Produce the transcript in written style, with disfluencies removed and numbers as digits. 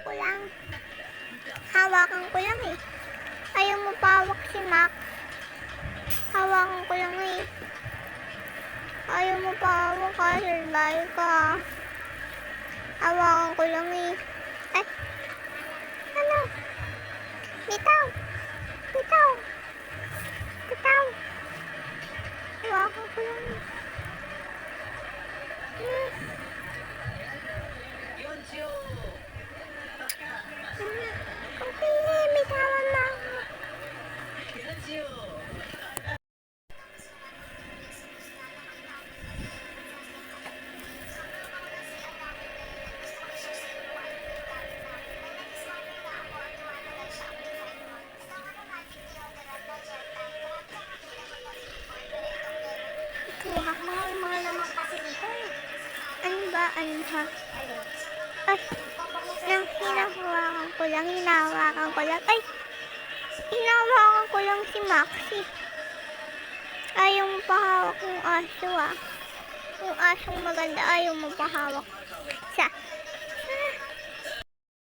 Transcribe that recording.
ko lang. Hawakan ko lang eh. Ayaw mo pawak si Mac. Hawakan ko lang eh. Ayaw mo pawak ka, survive ka. Hawakan ko lang eh. Ay! Ano? Bitaw! Bitaw! Bitaw! Hawakan ko lang eh. Okay, bitawan mo ako. Mga lamang kasi dito eh. Ano ba? Ano ha? Ay! Hinahawakan ko lang. Hinahawakan ko lang. Ay! Hinahawakan ko lang si Maxi. Ayaw mo pahawak yung aso ah. Yung asong maganda ayaw mo pahawak. Sa